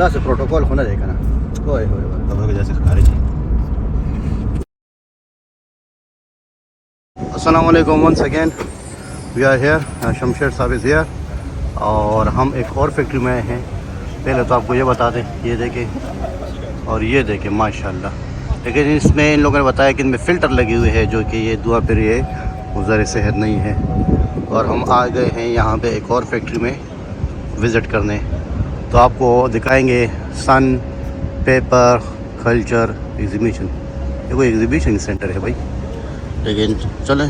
دا سے پروٹوکول خونه دی کنه وای وای وای خبره جیسے ښکاري شي. السلام علیکم once again we are here Shamsher Sahib is here اور ہم ایک اور فیکٹری میں آئے ہیں. پہلے تو آپ کو یہ بتا دیں یہ دیکھیں اور یہ دیکھیں ماشاء اللہ. لیکن اس میں ان لوگوں نے بتایا کہ ان میں فلٹر لگے ہوئے ہیں جو کہ یہ دعا پھر یہ مضر صحت نہیں ہے. اور ہم آ گئے ہیں یہاں پہ ایک اور فیکٹری میں وزٹ کرنے. تو آپ کو دکھائیں گے سن پیپر کلچر ایگزیبیشن. یہ کوئی ایگزیبیشن سینٹر ہے بھائی. لیکن چلیں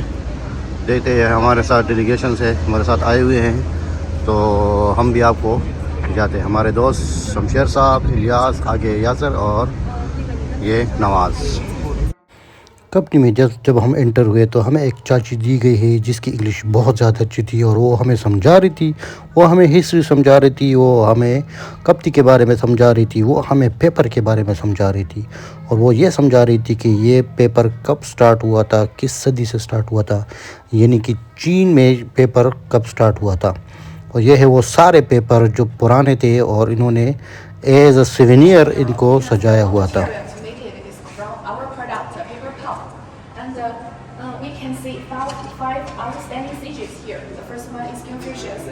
دیکھتے ہیں. ہمارے ساتھ ڈیلیگیشن سے ہمارے ساتھ آئے ہوئے ہیں تو ہم بھی آپ کو جاتے ہیں. ہمارے دوست شمشیر صاحب, الیاس, آگے یاسر اور یہ نواز. کمپنی میں جب ہم انٹر ہوئے تو ہمیں ایک چاچی دی گئی ہے جس کی انگلش بہت زیادہ اچھی تھی اور وہ ہمیں سمجھا رہی تھی. وہ ہمیں ہسٹری سمجھا رہی تھی, وہ ہمیں کپتی کے بارے میں سمجھا رہی تھی, وہ ہمیں پیپر کے بارے میں سمجھا رہی تھی. اور وہ یہ سمجھا رہی تھی کہ یہ پیپر کب سٹارٹ ہوا تھا, کس صدی سے سٹارٹ ہوا تھا, یعنی کہ چین میں پیپر کب سٹارٹ ہوا تھا. اور یہ ہے وہ سارے پیپر جو پرانے تھے اور انہوں نے ایز اے سیونیئر ان کو سجایا ہوا تھا. We can see five outstanding sages here. The first one is Confucius.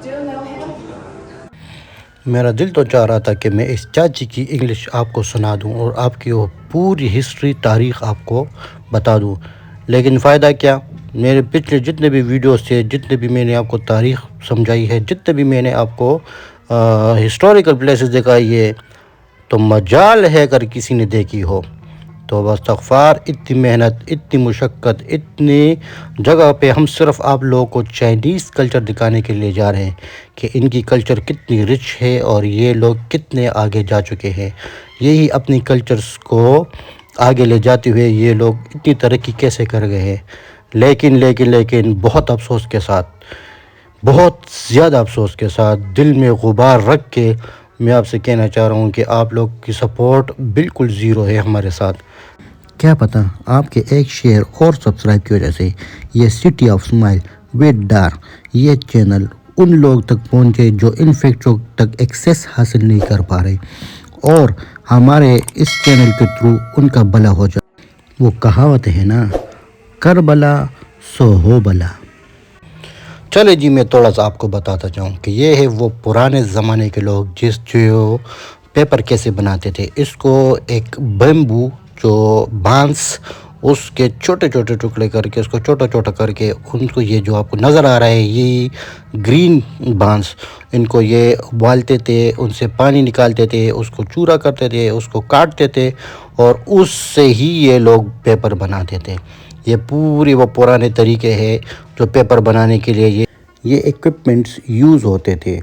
Do you know him? میرا دل تو چاہ رہا تھا کہ میں اس چاچی کی انگلش آپ کو سنا دوں اور آپ کی وہ پوری ہسٹری تاریخ آپ کو بتا دوں. لیکن فائدہ کیا, میرے پچھلے جتنے بھی ویڈیوز تھے, جتنے بھی میں نے آپ کو تاریخ سمجھائی ہے, جتنے بھی میں نے آپ کو ہسٹوریکل پلیسز دکھائی ہے, تو مجال ہے اگر کسی نے دیکھی ہو تو بس استغفار. اتنی محنت, اتنی مشقت, اتنی جگہ پہ ہم صرف آپ لوگوں کو چائنیز کلچر دکھانے کے لیے جا رہے ہیں کہ ان کی کلچر کتنی رچ ہے اور یہ لوگ کتنے آگے جا چکے ہیں. یہی اپنی کلچرز کو آگے لے جاتے ہوئے یہ لوگ اتنی ترقی کیسے کر گئے ہیں. لیکن بہت افسوس کے ساتھ, بہت زیادہ افسوس کے ساتھ, دل میں غبار رکھ کے میں آپ سے کہنا چاہ رہا ہوں کہ آپ لوگ کی سپورٹ بالکل زیرو ہے ہمارے ساتھ. کیا پتہ آپ کے ایک شیئر اور سبسکرائب کی وجہ سے یہ city of smile with Dar یہ چینل ان لوگ تک پہنچے جو ان فیکٹریوں تک ایکسیس حاصل نہیں کر پا رہے, اور ہمارے اس چینل کے تھرو ان کا بھلا ہو جائے. وہ کہاوت ہے نا, کر بلا سو ہو بلا. چلے جی میں تھوڑا سا آپ کو بتاتا جاؤں کہ یہ ہے وہ پرانے زمانے کے لوگ جو پیپر کیسے بناتے تھے. اس کو ایک بیمبو جو بانس, اس کے چھوٹے چھوٹے ٹکڑے کر کے, اس کو چھوٹا چھوٹا کر کے, ان کو یہ جو آپ کو نظر آ رہا ہے یہ گرین بانس, ان کو یہ ابالتے تھے, ان سے پانی نکالتے تھے, اس کو چورا کرتے تھے, اس کو کاٹتے تھے اور اس سے ہی یہ لوگ پیپر بناتے تھے. یہ پوری وہ پرانے طریقے ہیں جو پیپر بنانے کے لیے یہ ایکوپمنٹس یوز ہوتے تھے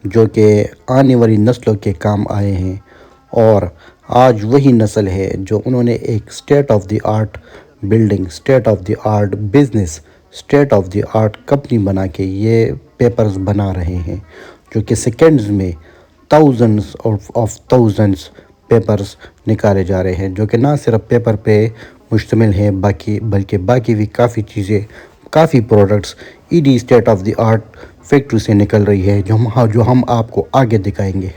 جو کہ آنے والی نسلوں کے کام آئے ہیں. اور آج وہی نسل ہے جو انہوں نے ایک state of the art building, state of the art business, state of the art company بنا کے یہ پیپرز بنا رہے ہیں جو کہ سیکنڈز میں تھاؤزنڈز پیپرز نکالے جا رہے ہیں, جو کہ نہ صرف پیپر پہ مشتمل ہیں بلکہ باقی بھی کافی چیزیں, کافی پروڈکٹس ایڈی state of the art factory سے نکل رہی ہے جو ہم آپ کو آگے دکھائیں گے.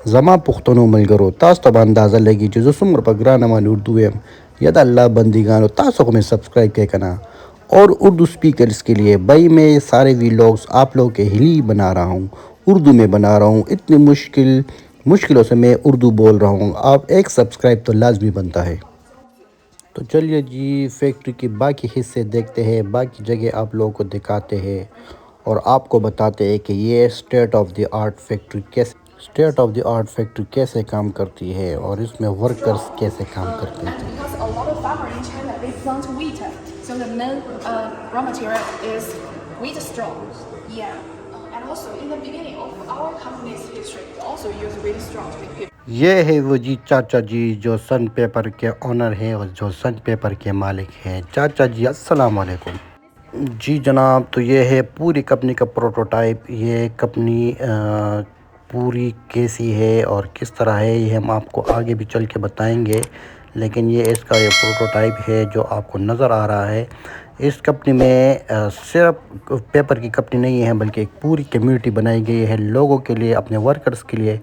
زما پختونو ملګرو, تاسو ته اندازه لګي چې زه څومره په ګرانه باندې اردو یم. یا د الله بندگانو, تاسو کو میں سبسکرائب کیا کرنا. اور اردو سپیکرز کے لیے بھائی میں سارے ویلوگز آپ لوگوں کے ہلی بنا رہا ہوں, اردو میں بنا رہا ہوں. اتنی مشکلوں سے میں اردو بول رہا ہوں. آپ ایک سبسکرائب تو لازمی بنتا ہے. تو چلیے جی فیکٹری کی باقی حصے دیکھتے ہیں, باقی جگہ آپ لوگوں کو دکھاتے ہیں اور آپ کو بتاتے ہیں کہ یہ state of the art factory کیسے کام کرتی ہے اور اس میں ورکرز کیسے کام کرتے ہیں. Because a lot of farmers in China they plant wheat, so the main raw material is wheat straw. Yeah, and also in the beginning of our company's history, we also use wheat straw to make paper. یہ ہے وہ جی چاچا جی جو سن paper کے owner ہیں اور جو سن paper کے مالک ہیں. چاچا جی السلام علیکم. جی جناب, تو یہ ہے پوری کمپنی کا پروٹوٹائپ. یہ کمپنی پوری کیسی ہے اور کس طرح ہے یہ ہم آپ کو آگے بھی چل کے بتائیں گے, لیکن یہ اس کا یہ پروٹوٹائپ ہے جو آپ کو نظر آ رہا ہے. اس کمپنی میں صرف پیپر کی کمپنی نہیں ہے بلکہ ایک پوری کمیونٹی بنائی گئی ہے لوگوں کے لیے, اپنے ورکرز کے لیے,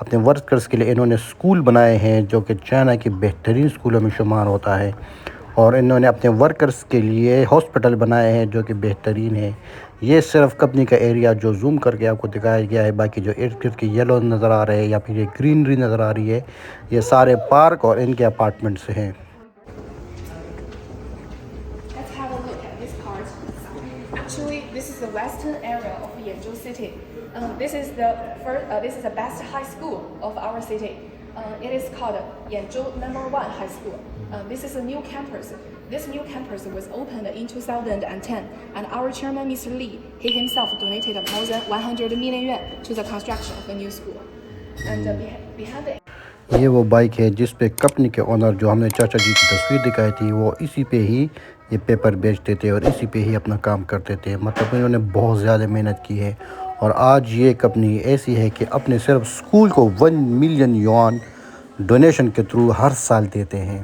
اپنے ورکرز کے لیے انہوں نے اسکول بنائے ہیں جو کہ چائنا کی بہترین اسکولوں میں شمار ہوتا ہے، اور انہوں نے اپنے ورکرز کے لیے ہاسپٹل بنائے ہیں جو کہ بہترین ہے۔ یہ صرف کمپنی کا ایریا جو زوم کر کے آپ کو دکھایا گیا ہے، باقی جو ارد گرد کے یلو نظر آ رہے ہیں یا پھر یہ گرینری نظر آ رہی ہے، یہ سارے پارک اور ان کے اپارٹمنٹس ہیں۔ Let's have a look at this part. Actually, this is the western area of Yanzhou City. This is the best high school of our city. It is called Yanzhou No.1 High School. This is a new campus. This new campus was opened in 2010, and our chairman, Mr. Li, he himself donated more than 100 million yuan to the construction of the new school. And behind the یہ وہ bike ہے جس پہ company کے owner جو ہم نے چاچا جی کی تصویر دکھائی تھی، وہ اسی پہ ہی یہ پیپر بیچتے تھے اور اسی پہ ہی اپنا کام کرتے تھے۔ مطلب انہوں نے بہت زیادہ محنت کی ہے، اور آج یہ کمپنی ایسی ہے کہ اپنے صرف اسکول کو 1 ملین یوان ڈونیشن کے تھرو ہر سال دیتے ہیں۔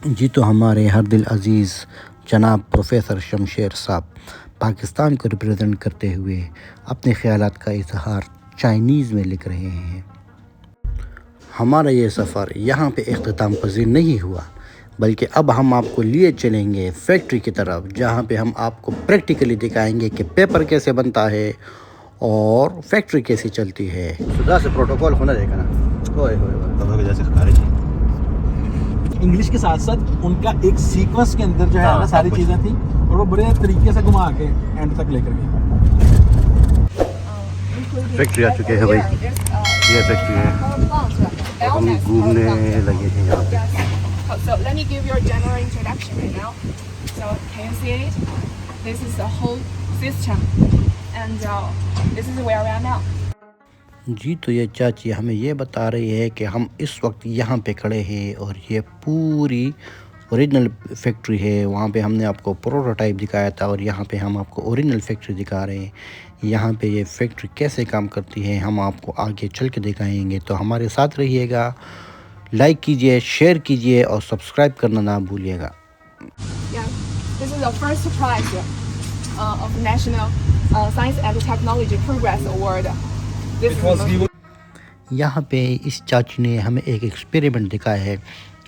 جی تو ہمارے ہر دل عزیز جناب پروفیسر شمشیر صاحب پاکستان کو ریپرزینٹ کرتے ہوئے اپنے خیالات کا اظہار چائنیز میں لکھ رہے ہیں۔ ہمارا یہ سفر یہاں پہ اختتام پذیر نہیں ہوا، بلکہ اب ہم آپ کو لیے چلیں گے فیکٹری کی طرف، جہاں پہ ہم آپ کو پریکٹیکلی دکھائیں گے کہ پیپر کیسے بنتا ہے اور فیکٹری کیسے چلتی ہے۔ خدا سے پروٹوکول ہونا دیکھا نا، انگلش کے ساتھ ساتھ ان کا ایک سیکوینس کے اندر جو ہے نا ساری چیزیں تھیں، اور وہ بڑے طریقے سے گھما کے اینڈ تک لے کر گئے۔ فیکٹری آ چکے ہیں بھائی، یہ فیکٹری ہے، ہم گھومنے لگے ہیں یہاں پہ۔ So let me give you a general introduction right now. So can you see it? This is the whole system, and this is where we are now. جی تو یہ چاچی ہمیں یہ بتا رہی ہے کہ ہم اس وقت یہاں پہ کھڑے ہیں، اور یہ پوری اوریجنل فیکٹری ہے۔ وہاں پہ ہم نے آپ کو پروٹوٹائپ دکھایا تھا، اور یہاں پہ ہم آپ کو اوریجنل فیکٹری دکھا رہے ہیں۔ یہاں پہ یہ فیکٹری کیسے کام کرتی ہے ہم آپ کو آگے چل کے دکھائیں گے، تو ہمارے ساتھ رہیے گا، لائک کیجئے، شیئر کیجئے اور سبسکرائب کرنا نہ بھولیے گا۔ Yeah, this is the first prize of National Science and Technology Progress Award. This is the most یہاں پہ اس چاچی نے ہمیں ایک ایکسپیریمنٹ دکھایا ہے۔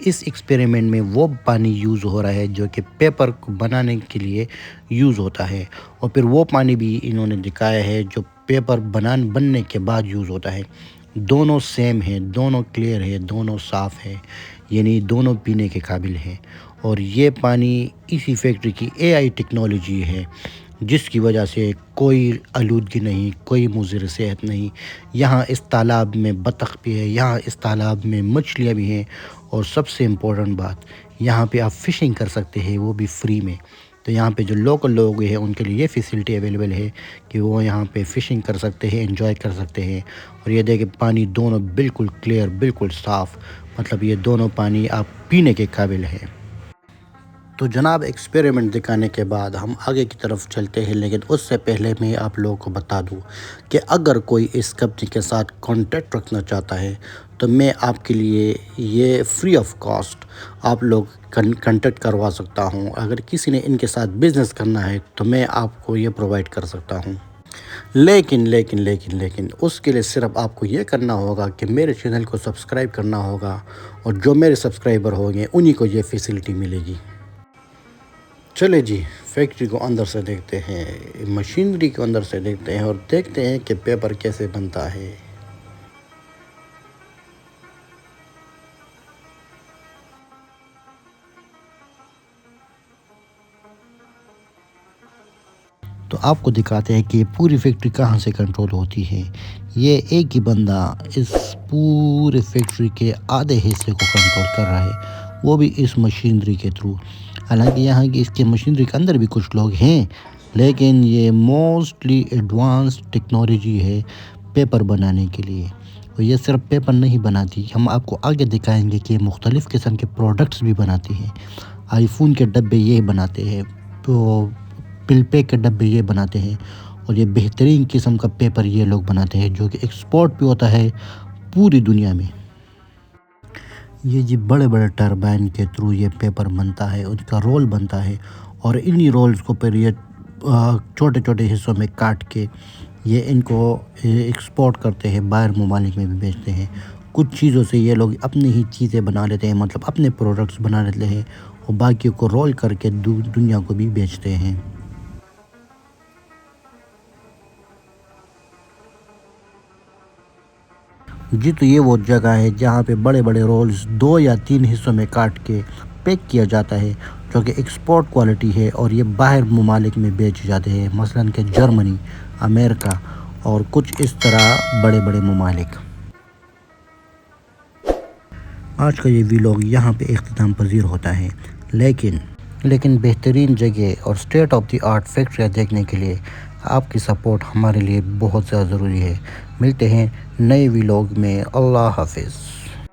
اس ایکسپیریمنٹ میں وہ پانی یوز ہو رہا ہے جو کہ پیپر کو بنانے کے لیے یوز ہوتا ہے، اور پھر وہ پانی بھی انہوں نے دکھایا ہے جو پیپر بننے کے بعد یوز ہوتا ہے۔ دونوں سیم ہیں، دونوں کلیئر ہے، دونوں صاف ہے، یعنی دونوں پینے کے قابل ہیں۔ اور یہ پانی اسی فیکٹری کی AI ٹیکنالوجی ہے، جس کی وجہ سے کوئی آلودگی نہیں، کوئی مضر صحت نہیں۔ یہاں اس تالاب میں بطخ بھی ہے، یہاں اس تالاب میں مچھلیاں بھی ہیں، اور سب سے امپورٹنٹ بات، یہاں پہ آپ فشنگ کر سکتے ہیں، وہ بھی فری میں۔ تو یہاں پہ جو لوکل لوگ ہیں ان کے لیے یہ فیسلٹی اویلیبل ہے کہ وہ یہاں پہ فشنگ کر سکتے ہیں، انجوائے کر سکتے ہیں۔ اور یہ دیکھیں پانی دونوں بالکل کلیئر، بالکل صاف، مطلب یہ دونوں پانی آپ پینے کے قابل ہے۔ تو جناب ایکسپیریمنٹ دکھانے کے بعد ہم آگے کی طرف چلتے ہیں، لیکن اس سے پہلے میں آپ لوگوں کو بتا دوں کہ اگر کوئی اس کمپنی کے ساتھ کانٹیکٹ رکھنا چاہتا ہے تو میں آپ کے لیے یہ فری آف کاسٹ آپ لوگ کنٹیکٹ کروا سکتا ہوں۔ اگر کسی نے ان کے ساتھ بزنس کرنا ہے تو میں آپ کو یہ پرووائڈ کر سکتا ہوں، لیکن اس کے لیے صرف آپ کو یہ کرنا ہوگا کہ میرے چینل کو سبسکرائب کرنا ہوگا، اور جو میرے سبسکرائبر ہوں گے انہی کو یہ فیسلٹی ملے گی۔ چلے جی فیکٹری کو اندر سے دیکھتے ہیں، مشینری کو اندر سے دیکھتے ہیں، اور دیکھتے ہیں کہ پیپر کیسے بنتا ہے۔ تو آپ کو دکھاتے ہیں کہ یہ پوری فیکٹری کہاں سے کنٹرول ہوتی ہے۔ یہ ایک ہی بندہ اس پورے فیکٹری کے آدھے حصے کو کنٹرول کر رہا ہے، وہ بھی اس مشینری کے تھرو۔ حالانکہ یہاں کی اس کے مشینری کے اندر بھی کچھ لوگ ہیں، لیکن یہ موسٹلی ایڈوانس ٹیکنالوجی ہے پیپر بنانے کے لیے۔ اور یہ صرف پیپر نہیں بناتی، ہم آپ کو آگے دکھائیں گے کہ مختلف قسم کے پروڈکٹس بھی بناتی ہیں۔ آئی فون کے ڈبے یہ بناتے ہیں، تو پل پیک کے ڈبے یہ بناتے ہیں، اور یہ بہترین قسم کا پیپر یہ لوگ بناتے ہیں جو کہ ایکسپورٹ بھی ہوتا ہے پوری دنیا میں۔ یہ جی بڑے بڑے ٹربائن کے تھرو یہ پیپر بنتا ہے، ان کا رول بنتا ہے، اور انہی رولز کو پھر یہ چھوٹے چھوٹے حصوں میں کاٹ کے یہ ان کو ایکسپورٹ کرتے ہیں، باہر ممالک میں بھی بیچتے ہیں۔ کچھ چیزوں سے یہ لوگ اپنی ہی چیزیں بنا لیتے ہیں، مطلب اپنے پروڈکٹس بنا لیتے ہیں اور باقیوں کو رول کر کے دنیا کو بھی بیچتے ہیں۔ جی تو یہ وہ جگہ ہے جہاں پہ بڑے بڑے رولز 2 یا 3 حصوں میں کاٹ کے پیک کیا جاتا ہے، جو کہ ایکسپورٹ کوالٹی ہے، اور یہ باہر ممالک میں بیچے جاتے ہیں، مثلاً کہ جرمنی، امریکہ اور کچھ اس طرح بڑے بڑے ممالک۔ آج کا یہ ویلاگ یہاں پہ اختتام پذیر ہوتا ہے، لیکن بہترین جگہ اور اسٹیٹ آف دی آرٹ فیکٹریاں دیکھنے کے لیے آپ کی سپورٹ ہمارے لیے بہت زیادہ ضروری ہے۔ ملتے ہیں نئے ویلاگ میں۔ اللہ حافظ۔